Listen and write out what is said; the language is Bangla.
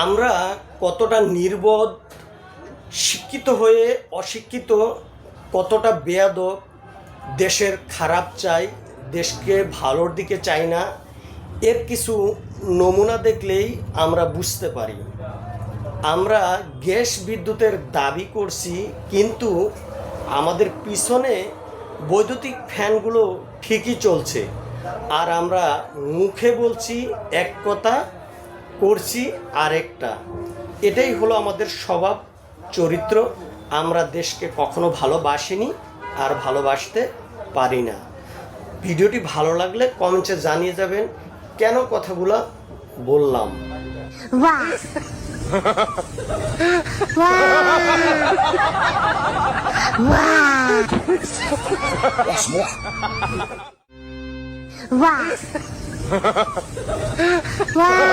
আমরা কতটা নির্বোধ, শিক্ষিত হয়ে অশিক্ষিত, কতটা বেয়াদব, দেশের খারাপ চাই, দেশকে ভালোর দিকে চাই না, এর কিছু নমুনা দেখলেই আমরা বুঝতে পারি। আমরা গ্যাস বিদ্যুতের দাবি করছি, কিন্তু আমাদের পিছনে বৈদ্যুতিক ফ্যানগুলো ঠিকই চলছে, আর আমরা মুখে বলছি এক কথা, করছি আরেকটা। এটাই হলো আমাদের স্বভাব চরিত্র। আমরা দেশকে কখনো ভালোবাসিনি আর ভালোবাসতে পারি না। ভিডিওটি ভালো লাগলে কমেন্টে জানিয়ে যাবেন কেন কথাগুলো বললাম। বাহ বাহ বাহ